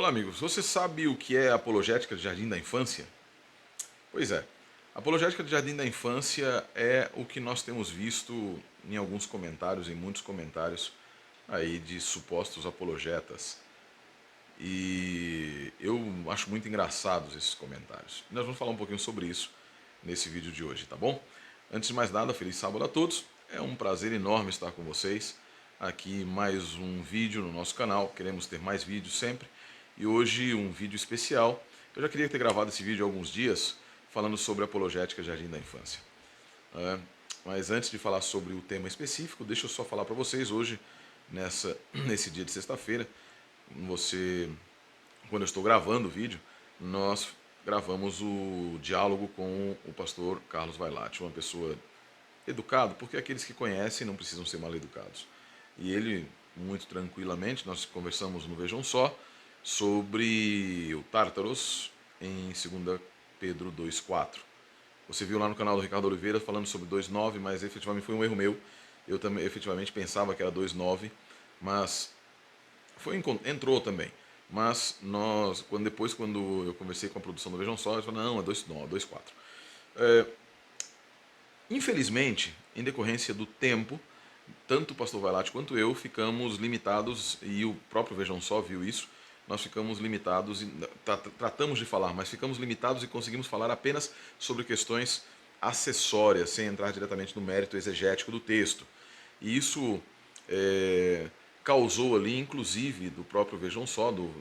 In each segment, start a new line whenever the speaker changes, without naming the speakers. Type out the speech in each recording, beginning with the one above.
Olá, amigos. Você sabe o que é apologética de jardim da infância? Pois é. Apologética de jardim da infância é o que nós temos visto em alguns comentários, em muitos comentários aí de supostos apologetas. E eu acho muito engraçados esses comentários. Nós vamos falar um pouquinho sobre isso nesse vídeo de hoje, tá bom? Antes de mais nada, feliz sábado a todos. É um prazer enorme estar com vocês. Aqui mais um vídeo no nosso canal. Queremos ter mais vídeos sempre. E hoje um vídeo especial. Eu já queria ter gravado esse vídeo há alguns dias falando sobre apologética Jardim da Infância. Mas antes de falar sobre o tema específico, deixa eu só falar para vocês hoje, nesse dia de sexta-feira, quando eu estou gravando o vídeo, nós gravamos o diálogo com o pastor Carlos Vailate, uma pessoa educada, porque aqueles que conhecem não precisam ser mal educados. E ele, muito tranquilamente, nós conversamos no Vejam Só sobre o Tártaros em 2 Pedro 2,4. Você viu lá no canal do Ricardo Oliveira falando sobre 2,9, mas efetivamente foi um erro meu. Eu também efetivamente pensava que era 2,9, mas entrou também. Mas depois, quando eu conversei com a produção do Vejam Só, eles falaram, não, é 2, não, é 2,4. Infelizmente, em decorrência do tempo, tanto o pastor Vailate quanto eu ficamos limitados, e o próprio Vejam Só viu isso, nós ficamos limitados, tratamos de falar, mas ficamos limitados e conseguimos falar apenas sobre questões acessórias, sem entrar diretamente no mérito exegético do texto. E isso é, causou ali, inclusive, do próprio Vejam Só, do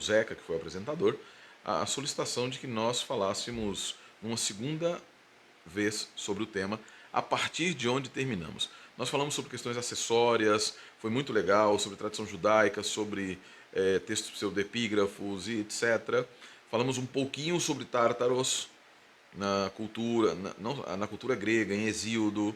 Zeca, que foi o apresentador, a solicitação de que nós falássemos uma segunda vez sobre o tema, a partir de onde terminamos. Nós falamos sobre questões acessórias, foi muito legal, sobre tradição judaica, sobre textos pseudepígrafos e etc. Falamos um pouquinho sobre Tártaros na cultura, na cultura grega, em Hesíodo,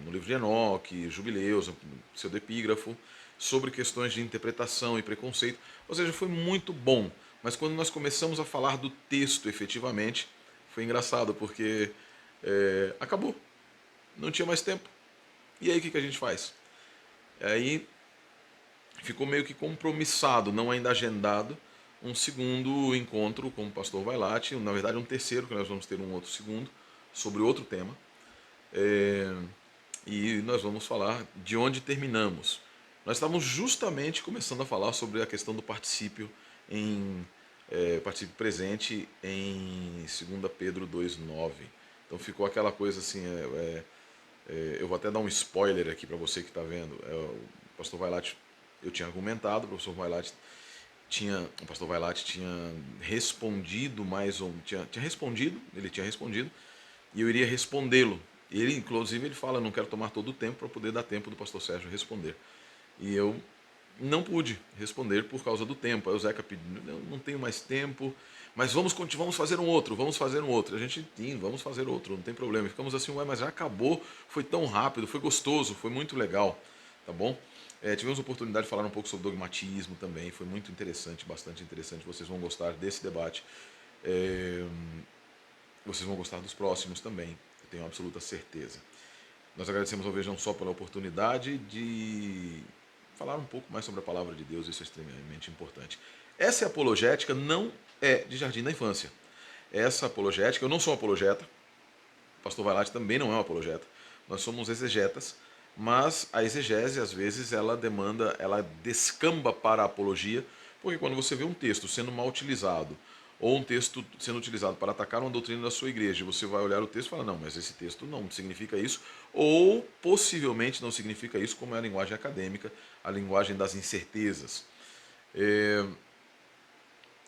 no livro de Enoque, Jubileus, pseudepígrafo, sobre questões de interpretação e preconceito. Ou seja, foi muito bom. Mas quando nós começamos a falar do texto efetivamente, foi engraçado, porque acabou. Não tinha mais tempo. E aí o que a gente faz? Aí ficou meio que compromissado, não ainda agendado, um segundo encontro com o pastor Vailate, na verdade um terceiro, que nós vamos ter um outro segundo, sobre outro tema. E nós vamos falar de onde terminamos. Nós estávamos justamente começando a falar sobre a questão do particípio particípio presente em 2 Pedro 2,9. Então ficou aquela coisa assim, eu vou até dar um spoiler aqui para você que está vendo. O pastor Vailate, eu tinha argumentado, o pastor Vailate tinha respondido ele tinha respondido, e eu iria respondê-lo. Ele, inclusive, ele fala, não quero tomar todo o tempo para poder dar tempo do pastor Sérgio responder. E eu não pude responder por causa do tempo. Aí o Zeca pediu, não tenho mais tempo, mas vamos fazer um outro, vamos fazer um outro. A gente, sim, vamos fazer outro, não tem problema. E ficamos assim, ué, mas já acabou, foi tão rápido, foi gostoso, foi muito legal, tá bom? Tivemos a oportunidade de falar um pouco sobre dogmatismo também, foi muito interessante, bastante interessante. Vocês vão gostar desse debate. É, Vocês vão gostar dos próximos também, eu tenho absoluta certeza. Nós agradecemos ao Vejam Só pela oportunidade de falar um pouco mais sobre a palavra de Deus, isso é extremamente importante. Essa apologética não é de Jardim da Infância. Essa apologética, eu não sou um apologeta, o pastor Vailate também não é um apologeta, nós somos exegetas, mas a exegese, às vezes, ela descamba para a apologia, porque quando você vê um texto sendo mal utilizado, ou um texto sendo utilizado para atacar uma doutrina da sua igreja, você vai olhar o texto e falar, não, mas esse texto não significa isso, ou possivelmente não significa isso, como é a linguagem acadêmica, a linguagem das incertezas.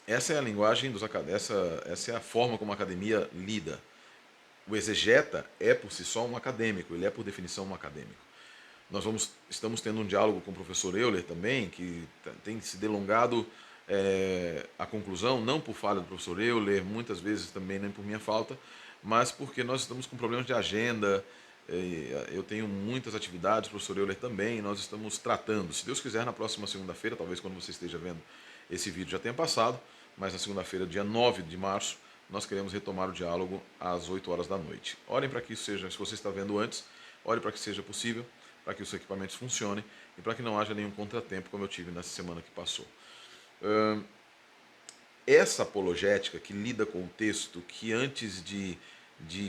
Essa é a linguagem essa é a forma como a academia lida. O exegeta é por si só um acadêmico, ele é por definição um acadêmico. Estamos tendo um diálogo com o professor Euler também, que tem se delongado a conclusão, não por falha do professor Euler, muitas vezes também nem por minha falta, mas porque nós estamos com problemas de agenda, eu tenho muitas atividades, o professor Euler também, e nós estamos tratando. Se Deus quiser, na próxima segunda-feira, talvez quando você esteja vendo esse vídeo já tenha passado, mas na segunda-feira, dia 9 de março, nós queremos retomar o diálogo às 8 horas da noite. Orem para que isso seja, se você está vendo antes, ore para que seja possível, para que os equipamentos funcionem e para que não haja nenhum contratempo, como eu tive nessa semana que passou. Essa apologética que lida com o texto, que antes de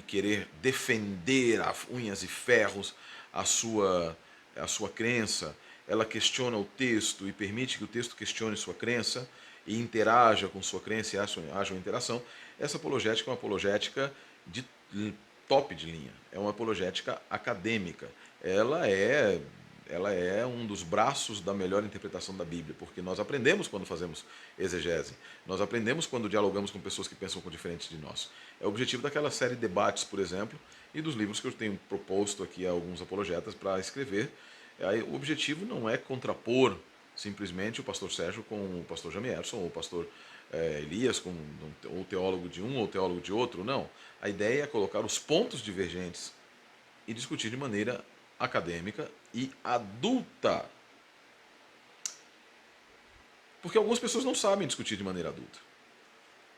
querer defender a unhas e ferros a sua crença, ela questiona o texto e permite que o texto questione sua crença e interaja com sua crença e haja uma interação. Essa apologética é uma apologética de top de linha, é uma apologética acadêmica. Ela é um dos braços da melhor interpretação da Bíblia, porque nós aprendemos quando fazemos exegese, nós aprendemos quando dialogamos com pessoas que pensam diferente de nós. É o objetivo daquela série de debates, por exemplo, e dos livros que eu tenho proposto aqui a alguns apologetas para escrever. Aí, o objetivo não é contrapor simplesmente o pastor Sérgio com o pastor Jamierson, ou o pastor Elias com o teólogo de um ou o teólogo de outro, não. A ideia é colocar os pontos divergentes e discutir de maneira acadêmica e adulta. Porque algumas pessoas não sabem discutir de maneira adulta.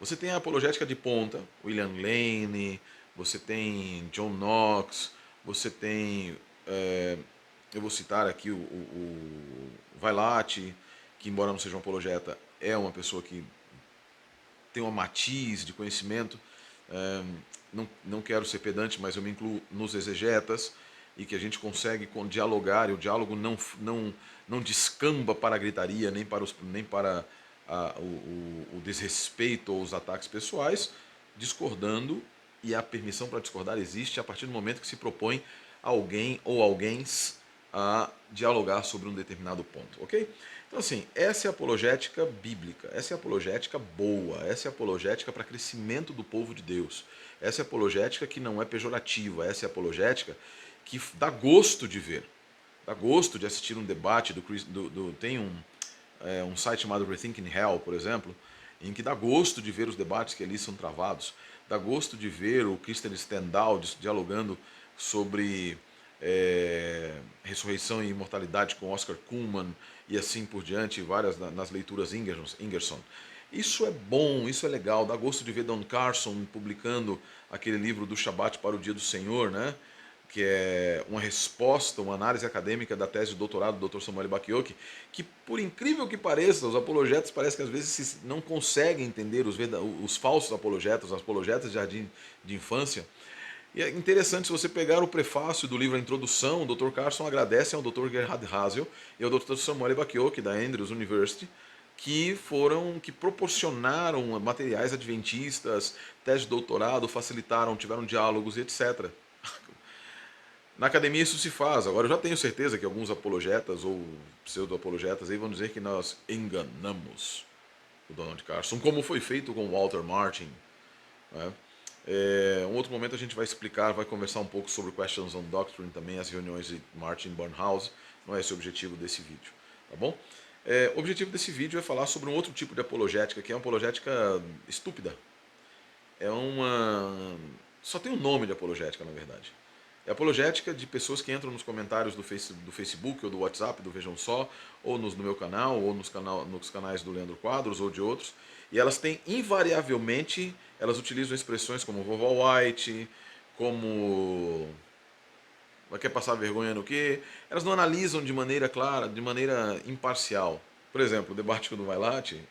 Você tem a apologética de ponta, William Lane, você tem John Knox, você tem, eu vou citar aqui o Vailate, que embora não seja um apologeta, é uma pessoa que tem uma matiz de conhecimento. Não quero ser pedante, mas eu me incluo nos exegetas, e que a gente consegue dialogar, e o diálogo não descamba para a gritaria, nem para o desrespeito ou os ataques pessoais, discordando, e a permissão para discordar existe a partir do momento que se propõe alguém ou alguém a dialogar sobre um determinado ponto, ok? Então, assim, essa é a apologética bíblica, essa é a apologética boa, essa é a apologética para crescimento do povo de Deus, essa é a apologética que não é pejorativa, essa é a apologética que dá gosto de assistir um debate tem um site chamado Rethinking Hell, por exemplo, em que dá gosto de ver os debates que ali são travados, dá gosto de ver o Christian Stendhal dialogando sobre ressurreição e imortalidade com Oscar Kuhlman e assim por diante, várias nas leituras Ingerson. Isso é bom, isso é legal, dá gosto de ver Don Carson publicando aquele livro do Shabat para o Dia do Senhor, né? Que é uma resposta, uma análise acadêmica da tese de doutorado do Dr. Samuel Bakioki, que, por incrível que pareça, os apologetas parece que às vezes não conseguem entender os falsos apologetas, os apologetas de jardim de infância. E é interessante, se você pegar o prefácio do livro A Introdução, o Dr. Carson agradece ao Dr. Gerhard Hazel e ao Dr. Samuel Bakioki, da Andrews University, que proporcionaram materiais adventistas, tese de doutorado, facilitaram, tiveram diálogos e etc. Na academia isso se faz. Agora eu já tenho certeza que alguns apologetas ou pseudo-apologetas aí vão dizer que nós enganamos o Donald Carson, como foi feito com Walter Martin, né? Um outro momento a gente vai explicar, vai conversar um pouco sobre Questions on Doctrine também, as reuniões de Martin Barnhouse. Não é esse o objetivo desse vídeo, tá bom? O objetivo desse vídeo é falar sobre um outro tipo de apologética, que é uma apologética estúpida. Só tem um nome de apologética, na verdade. É apologética de pessoas que entram nos comentários do Facebook ou do WhatsApp do Vejam Só, ou no meu canal, ou nos canais do Leandro Quadros ou de outros, e elas têm invariavelmente, elas utilizam expressões como vovó White, como quer passar vergonha no quê? Elas não analisam de maneira clara, de maneira imparcial. Por exemplo, o debate com o Vailate,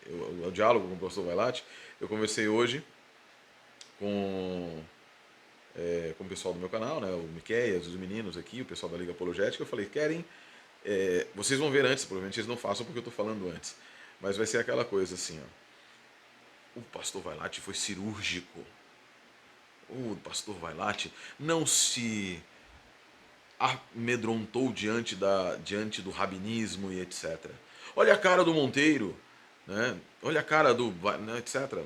o diálogo com o professor Vailate, eu conversei hoje com o pessoal do meu canal, né, o Miqueias, os meninos aqui, o pessoal da Liga Apologética. Eu falei, vocês vão ver antes, provavelmente eles não façam porque eu estou falando antes, mas vai ser aquela coisa assim, ó. O pastor Vailate foi cirúrgico. O pastor Vailate não se amedrontou diante do rabinismo e etc. Olha a cara do Monteiro, né? Olha a cara do, né, etc.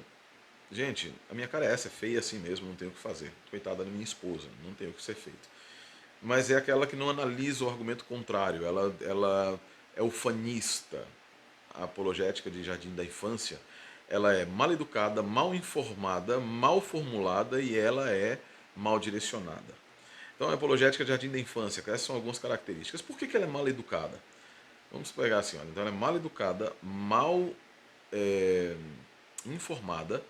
Gente, a minha cara é essa, é feia assim mesmo, não tenho o que fazer. Coitada da minha esposa, não tem o que ser feito. Mas é aquela que não analisa o argumento contrário, ela é ufanista. A apologética de Jardim da Infância, ela é mal educada, mal informada, mal formulada e ela é mal direcionada. Então, a apologética de Jardim da Infância, essas são algumas características. Por que ela é mal educada? Vamos pegar assim, olha, então ela é mal educada, mal é, informada,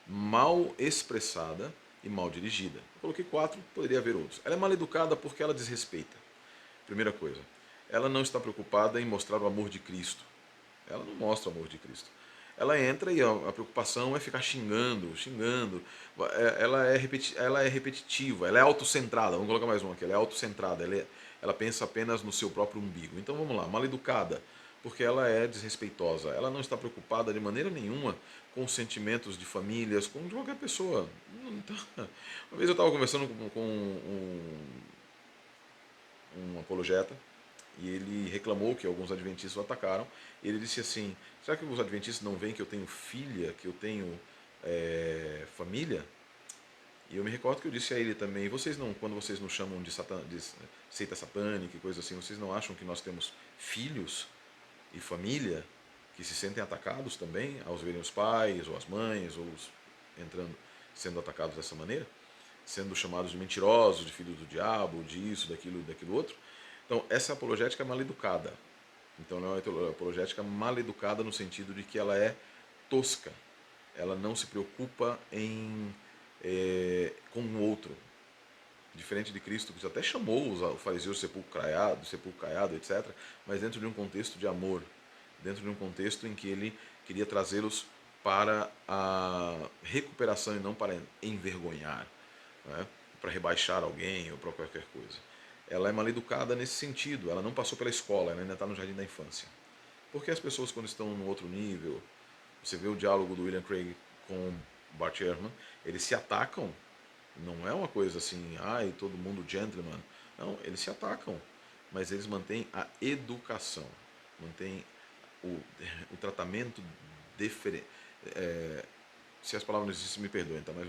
mal expressada e mal dirigida. Eu coloquei 4, poderia haver outros. Ela é mal educada porque ela desrespeita. Primeira coisa, ela não está preocupada em mostrar o amor de Cristo. Ela não mostra o amor de Cristo. Ela entra e a preocupação é ficar xingando, xingando. Ela é repetitiva, ela é autocentrada. Vamos colocar mais uma aqui. Ela é autocentrada, ela pensa apenas no seu próprio umbigo. Então vamos lá, mal educada, porque ela é desrespeitosa. Ela não está preocupada de maneira nenhuma com os sentimentos de famílias, com qualquer pessoa. Uma vez eu estava conversando com um apologeta e ele reclamou que alguns adventistas o atacaram. E ele disse assim: será que os adventistas não veem que eu tenho filha, que eu tenho família? E eu me recordo que eu disse a ele também: vocês não, quando vocês nos chamam de seita satânica e coisa assim, vocês não acham que nós temos filhos e família que se sentem atacados também ao verem os pais ou as mães ou entrando, sendo atacados dessa maneira? Sendo chamados de mentirosos, de filhos do diabo, disso, daquilo outro. Então, essa apologética é mal educada. Então, ela é uma apologética mal educada no sentido de que ela é tosca. Ela não se preocupa com o outro. Diferente de Cristo, que até chamou os fariseus de sepulcro caiado, etc., mas dentro de um contexto de amor, dentro de um contexto em que ele queria trazê-los para a recuperação e não para envergonhar, né? Para rebaixar alguém ou para qualquer coisa. Ela é mal educada nesse sentido, ela não passou pela escola, ela ainda está no jardim da infância. Porque as pessoas, quando estão no outro nível, você vê o diálogo do William Craig com Bart Ehrman, eles se atacam. Não é uma coisa assim, ai, todo mundo gentleman. Não, eles se atacam, mas eles mantêm a educação, mantêm o, o tratamento diferente. Se as palavras não existem, me perdoem, tá? Mas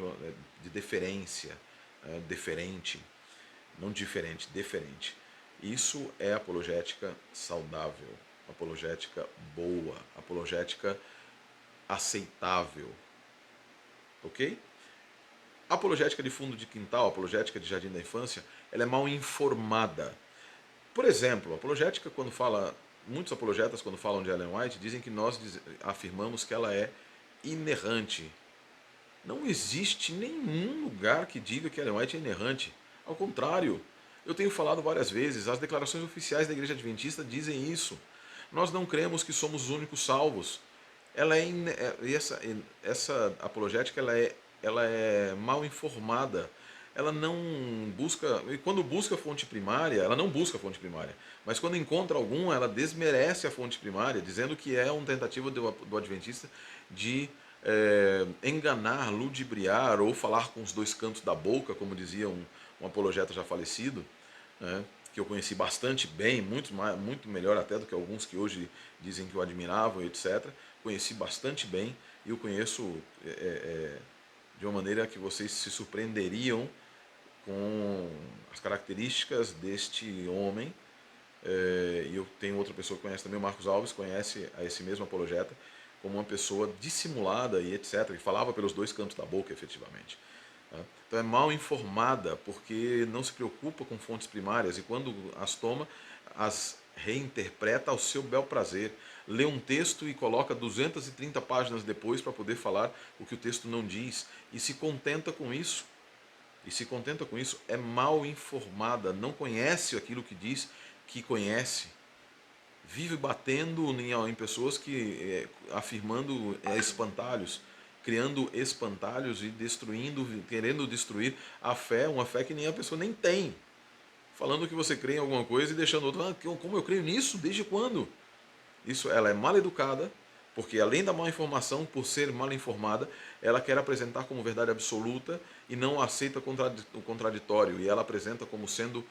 de deferência, deferente, não diferente, deferente. Isso é apologética saudável, apologética boa, apologética aceitável, ok? A apologética de fundo de quintal, a apologética de jardim da infância, ela é mal informada. Por exemplo, a apologética, quando fala, muitos apologetas, quando falam de Ellen White, dizem que nós afirmamos que ela é inerrante. Não existe nenhum lugar que diga que Ellen White é inerrante. Ao contrário, eu tenho falado várias vezes, as declarações oficiais da Igreja Adventista dizem isso. Nós não cremos que somos os únicos salvos. Ela é essa apologética ela é mal informada. Ela não busca, e quando busca fonte primária, ela não busca fonte primária, mas quando encontra alguma, ela desmerece a fonte primária, dizendo que é uma tentativa do adventista de enganar, ludibriar ou falar com os dois cantos da boca, como dizia um apologeta já falecido, né, que eu conheci bastante bem, muito melhor até do que alguns que hoje dizem que o admiravam, etc. Conheci bastante bem e o conheço de uma maneira que vocês se surpreenderiam com as características deste homem. E eu tenho outra pessoa que conhece também, o Marcos Alves, conhece a esse mesmo apologeta como uma pessoa dissimulada e etc., que falava pelos dois cantos da boca, efetivamente. Então é mal informada porque não se preocupa com fontes primárias e quando as toma, as reinterpreta ao seu bel prazer. Lê um texto e coloca 230 páginas depois para poder falar o que o texto não diz e se contenta com isso. E se contenta com isso, é mal informada, não conhece aquilo que diz que conhece. Vive batendo em pessoas que afirmando espantalhos, criando espantalhos e destruindo, querendo destruir a fé, uma fé que nem a pessoa nem tem. Falando que você crê em alguma coisa e deixando outro, como eu creio nisso? Desde quando? Isso, ela é mal educada, porque além da má informação, por ser mal informada, ela quer apresentar como verdade absoluta e não aceita o contraditório. E ela apresenta como sendo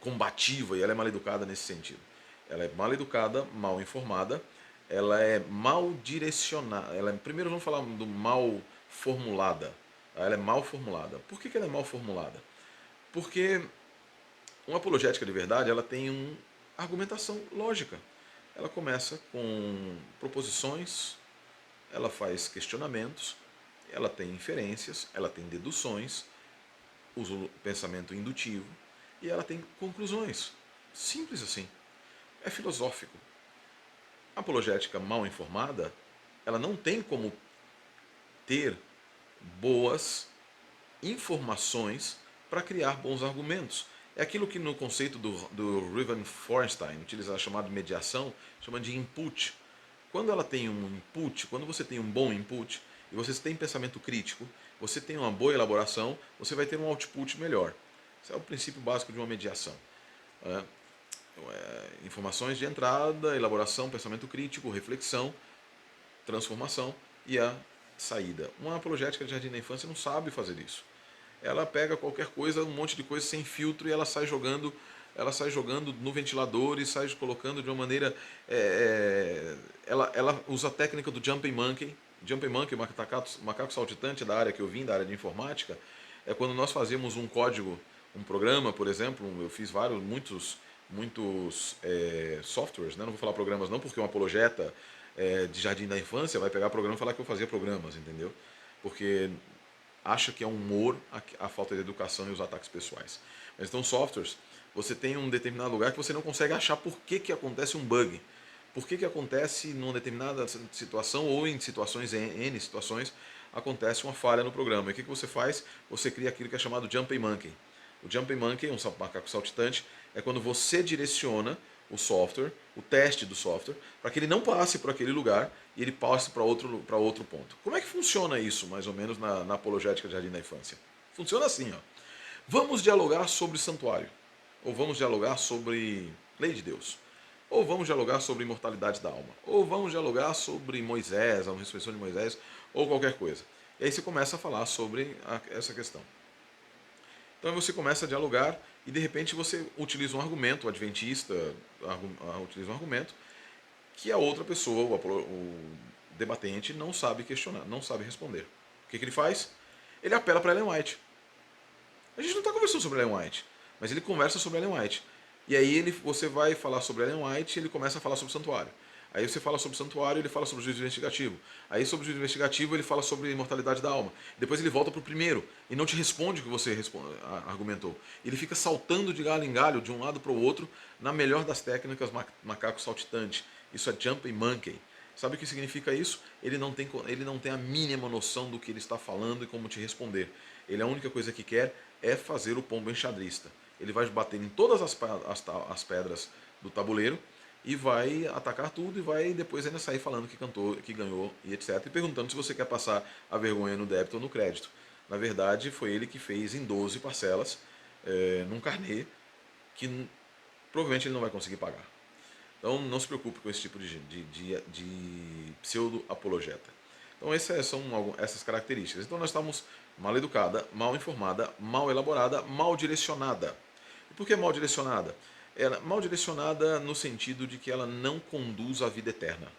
combativa e ela é mal educada nesse sentido. Ela é mal educada, mal informada, ela é mal direcionada. Primeiro vamos falar do mal formulada. Ela é mal formulada. Por que ela é mal formulada? Porque uma apologética de verdade ela tem uma argumentação lógica. Ela começa com proposições, ela faz questionamentos, ela tem inferências, ela tem deduções, usa o pensamento indutivo e ela tem conclusões. Simples assim. É filosófico. A apologética mal informada, ela não tem como ter boas informações para criar bons argumentos. É aquilo que no conceito do Riven Forstein utiliza a chamada mediação, chama de input. Quando ela tem um input, quando você tem um bom input, e você tem pensamento crítico, você tem uma boa elaboração, você vai ter um output melhor. Esse é o princípio básico de uma mediação. Né? Informações de entrada, elaboração, pensamento crítico, reflexão, transformação e a saída. Uma apologética de jardim da infância não sabe fazer isso. Ela pega qualquer coisa, um monte de coisa sem filtro e ela sai jogando no ventilador e sai colocando de uma maneira. Ela usa a técnica do jumping monkey. Jumping monkey, macaco saltitante da área que eu vim, da área de informática, é quando nós fazemos um código, um programa, por exemplo. Eu fiz muitos softwares, né? Não vou falar programas não, porque uma apologeta de jardim da infância vai pegar programa e falar que eu fazia programas, entendeu? Porque acha que é um humor a falta de educação e os ataques pessoais. Mas então, softwares, você tem um determinado lugar que você não consegue achar por que acontece um bug. Por que acontece numa determinada situação ou em situações, N situações, acontece uma falha no programa. E o que você faz? Você cria aquilo que é chamado Jumping Monkey. O Jumping Monkey, um macaco saltitante, é quando você direciona o software, o teste do software, para que ele não passe por aquele lugar e ele passe para outro ponto. Como é que funciona isso, mais ou menos, na apologética de Jardim da Infância? Funciona assim, ó. Vamos dialogar sobre santuário, ou vamos dialogar sobre lei de Deus, ou vamos dialogar sobre imortalidade da alma, ou vamos dialogar sobre Moisés, a ressurreição de Moisés, ou qualquer coisa. E aí você começa a falar sobre essa questão. Então você começa a dialogar e de repente você utiliza um argumento, o adventista utiliza um argumento que a outra pessoa, o debatente, não sabe questionar, não sabe responder. O que ele faz? Ele apela para Ellen White. A gente não está conversando sobre Ellen White, mas ele conversa sobre Ellen White. E aí você vai falar sobre Ellen White e ele começa a falar sobre o santuário. Aí você fala sobre o santuário, ele fala sobre o juízo investigativo. Aí sobre o juízo investigativo ele fala sobre a imortalidade da alma. Depois ele volta para o primeiro e não te responde o que você argumentou. Ele fica saltando de galho em galho, de um lado para o outro, na melhor das técnicas macaco saltitante. Isso é jumping monkey. Sabe o que significa isso? Ele não tem a mínima noção do que ele está falando e como te responder. Ele a única coisa que quer é fazer o pombo enxadrista. Ele vai bater em todas as pedras do tabuleiro e vai atacar tudo e vai depois ainda sair falando que cantou, que ganhou e etc. E perguntando se você quer passar a vergonha no débito ou no crédito. Na verdade, foi ele que fez em 12 parcelas, num carnê, que provavelmente ele não vai conseguir pagar. Então não se preocupe com esse tipo de pseudo-apologeta. Então essas são essas características. Então nós estamos mal educada, mal informada, mal elaborada, mal direcionada. E por que mal direcionada? Mal direcionada no sentido de que ela não conduz à vida eterna.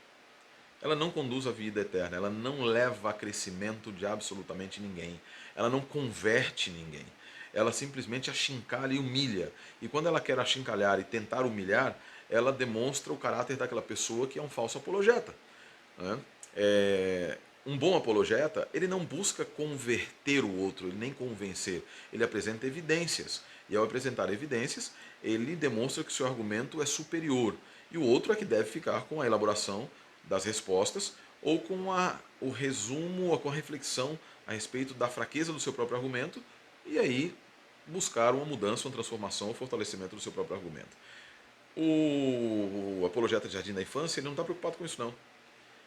Ela não conduz à vida eterna, ela não leva a crescimento de absolutamente ninguém. Ela não converte ninguém. Ela simplesmente achincalha e humilha. E quando ela quer achincalhar e tentar humilhar, ela demonstra o caráter daquela pessoa que é um falso apologeta. Né? Um bom apologeta, ele não busca converter o outro, ele nem convencer. Ele apresenta evidências. E ao apresentar evidências, ele demonstra que o seu argumento é superior. E o outro é que deve ficar com a elaboração das respostas ou com o resumo ou com a reflexão a respeito da fraqueza do seu próprio argumento e aí buscar uma mudança, uma transformação ou fortalecimento do seu próprio argumento. O apologeta de Jardim da Infância ele não está preocupado com isso não.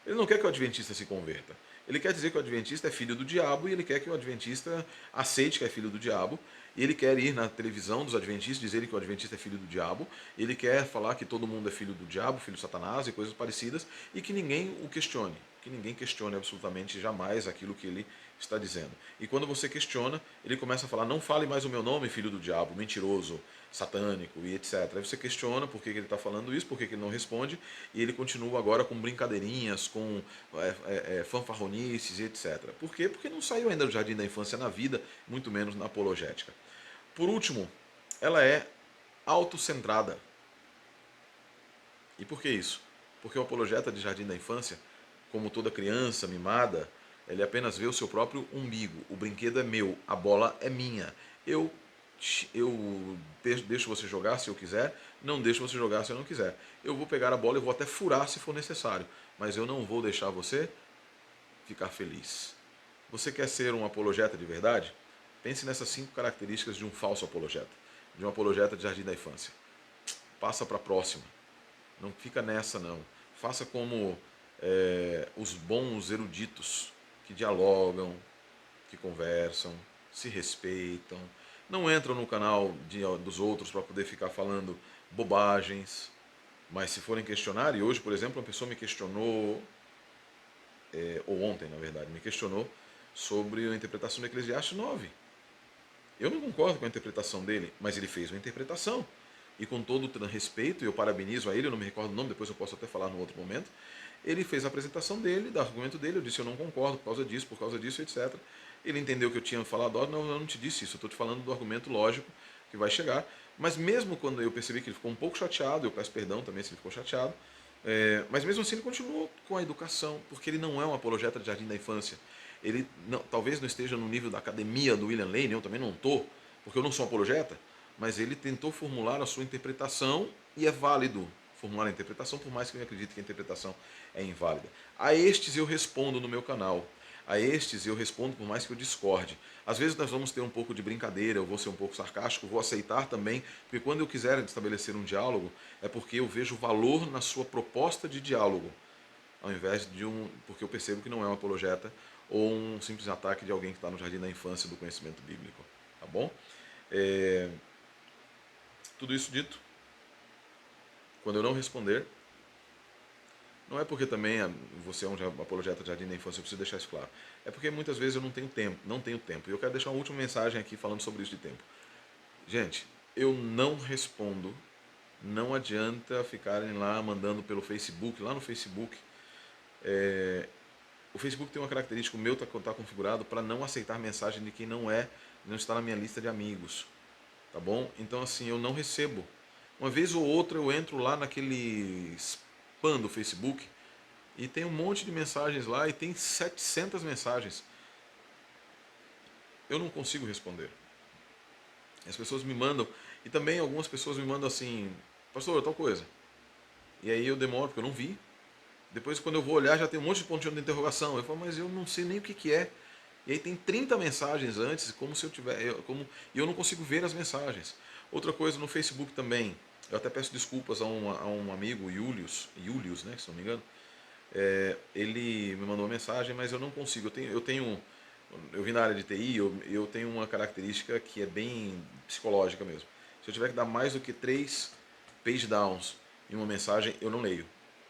Ele não quer que o adventista se converta. Ele quer dizer que o adventista é filho do diabo e ele quer que o adventista aceite que é filho do diabo. E ele quer ir na televisão dos adventistas dizer que o adventista é filho do diabo. Ele quer falar que todo mundo é filho do diabo, filho de Satanás e coisas parecidas e que ninguém o questione. Que ninguém questione absolutamente jamais aquilo que ele está dizendo. E quando você questiona, ele começa a falar: não fale mais o meu nome, filho do diabo, mentiroso, satânico e etc. Aí você questiona por que ele está falando isso, por que ele não responde, e ele continua agora com brincadeirinhas, com fanfarronices e etc. Por quê? Porque não saiu ainda do jardim da infância na vida, muito menos na apologética. Por último, ela é autocentrada. E por que isso? Porque o apologeta de jardim da infância, como toda criança mimada, ele apenas vê o seu próprio umbigo. O brinquedo é meu, a bola é minha. Eu deixo você jogar se eu quiser, não deixo você jogar se eu não quiser. Eu vou pegar a bola e vou até furar se for necessário, mas eu não vou deixar você ficar feliz. Você quer ser um apologeta de verdade? Pense nessas 5 características de um falso apologeta. de um apologeta de jardim da infância. Passa para a próxima. Não fica nessa, não. Faça como os bons eruditos que dialogam, que conversam, se respeitam, não entram no canal dos outros para poder ficar falando bobagens, mas se forem questionar, e hoje, por exemplo, uma pessoa me questionou, ou ontem, na verdade, me questionou sobre a interpretação do Eclesiastes 9. Eu não concordo com a interpretação dele, mas ele fez uma interpretação. E com todo o respeito, e eu parabenizo a ele, eu não me recordo o nome, depois eu posso até falar no outro momento. Ele fez a apresentação dele, do argumento dele, eu disse eu não concordo por causa disso, etc. Ele entendeu que eu tinha falado, não, eu não te disse isso, eu estou te falando do argumento lógico que vai chegar. Mas mesmo quando eu percebi que ele ficou um pouco chateado, eu peço perdão também se ele ficou chateado, mas mesmo assim ele continuou com a educação, porque ele não é um apologeta de jardim da infância. Ele não, talvez não esteja no nível da academia do William Lane, eu também não estou, porque eu não sou um apologeta, mas ele tentou formular a sua interpretação e é válido formular a interpretação, por mais que eu acredite que a interpretação é inválida. A estes eu respondo no meu canal. A estes eu respondo por mais que eu discorde. Às vezes nós vamos ter um pouco de brincadeira, eu vou ser um pouco sarcástico, vou aceitar também, porque quando eu quiser estabelecer um diálogo, é porque eu vejo valor na sua proposta de diálogo, ao invés de porque eu percebo que não é um apologeta ou um simples ataque de alguém que está no jardim da infância do conhecimento bíblico. Tá bom? É, tudo isso dito, quando eu não responder, não é porque também você é um apologeta de jardim da infância, eu preciso deixar isso claro. É porque muitas vezes eu não tenho tempo, não tenho tempo. E eu quero deixar uma última mensagem aqui falando sobre isso de tempo. Gente, eu não respondo, não adianta ficarem lá mandando pelo Facebook, lá no Facebook. O Facebook tem uma característica, o meu está configurado para não aceitar mensagem de quem não está na minha lista de amigos. Tá bom? Então assim, eu não recebo. Uma vez ou outra eu entro lá naquele spam do Facebook e tem um monte de mensagens lá e tem 700 mensagens. Eu não consigo responder. As pessoas me mandam, e também algumas pessoas me mandam assim, pastor, tal coisa. E aí eu demoro, porque eu não vi. Depois quando eu vou olhar já tem um monte de pontinho de interrogação. Eu falo, mas eu não sei nem o que, que é. E aí tem 30 mensagens antes, como se eu tiver. E eu não consigo ver as mensagens. Outra coisa no Facebook também. Eu até peço desculpas a um amigo, Julius, né, se não me engano. Ele me mandou uma mensagem, mas eu não consigo. Eu vim da área de TI, eu tenho uma característica que é bem psicológica mesmo. Se eu tiver que dar mais do que 3 page downs em uma mensagem, eu não leio.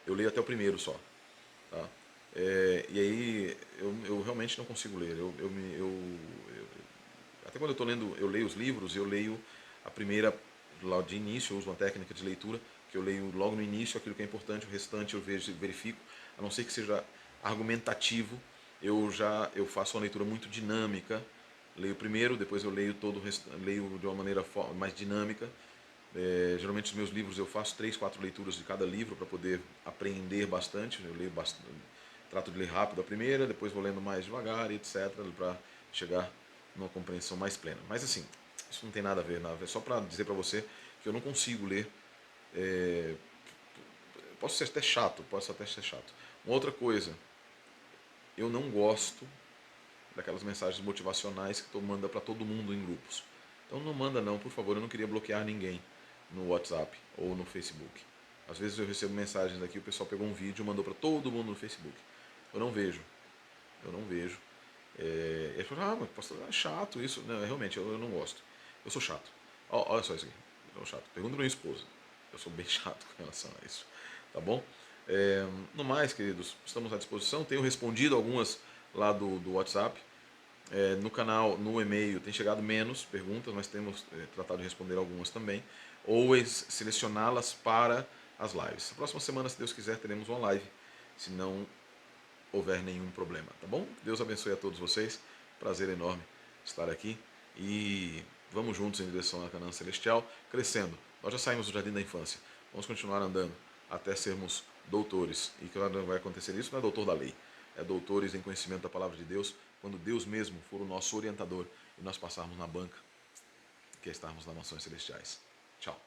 Eu leio até o primeiro só. Tá? E aí eu realmente não consigo ler. Até quando eu estou lendo, eu leio os livros, eu leio a primeira, lá de início, eu uso uma técnica de leitura, que eu leio logo no início aquilo que é importante, o restante eu verifico, a não ser que seja argumentativo, eu faço uma leitura muito dinâmica, leio primeiro, depois eu leio leio de uma maneira mais dinâmica. Geralmente os meus livros eu faço 3, 4 leituras de cada livro para poder aprender bastante. Eu leio bastante, trato de ler rápido a primeira, depois vou lendo mais devagar e etc. para chegar numa compreensão mais plena. Mas assim, isso não tem nada a ver, nada. É só para dizer para você que eu não consigo ler. É, posso ser até chato, posso até ser chato. Uma outra coisa, eu não gosto daquelas mensagens motivacionais que tu manda para todo mundo em grupos. Então não manda não, por favor, eu não queria bloquear ninguém no WhatsApp ou no Facebook. Às vezes eu recebo mensagens aqui, o pessoal pegou um vídeo e mandou para todo mundo no Facebook. Eu não vejo, eu não vejo. E aí fala, mas pastor, é chato isso. Não, realmente, eu não gosto. Eu sou chato. Olha só isso aqui, eu sou chato. Pergunta pra minha esposa. Eu sou bem chato com relação a isso. Tá bom? No mais, queridos, estamos à disposição. Tenho respondido algumas lá do WhatsApp. No canal, no e-mail, tem chegado menos perguntas, mas temos tratado de responder algumas também. Ou selecioná-las para as lives. A próxima semana, se Deus quiser, teremos uma live. Se não houver nenhum problema, tá bom? Deus abençoe a todos vocês. Prazer enorme estar aqui. E vamos juntos em direção à Canaã Celestial, crescendo. Nós já saímos do jardim da infância. Vamos continuar andando até sermos doutores. E quando vai acontecer isso, não é doutor da lei. É doutores em conhecimento da palavra de Deus, quando Deus mesmo for o nosso orientador e nós passarmos na banca, que é estarmos nas mansões celestiais. Tchau.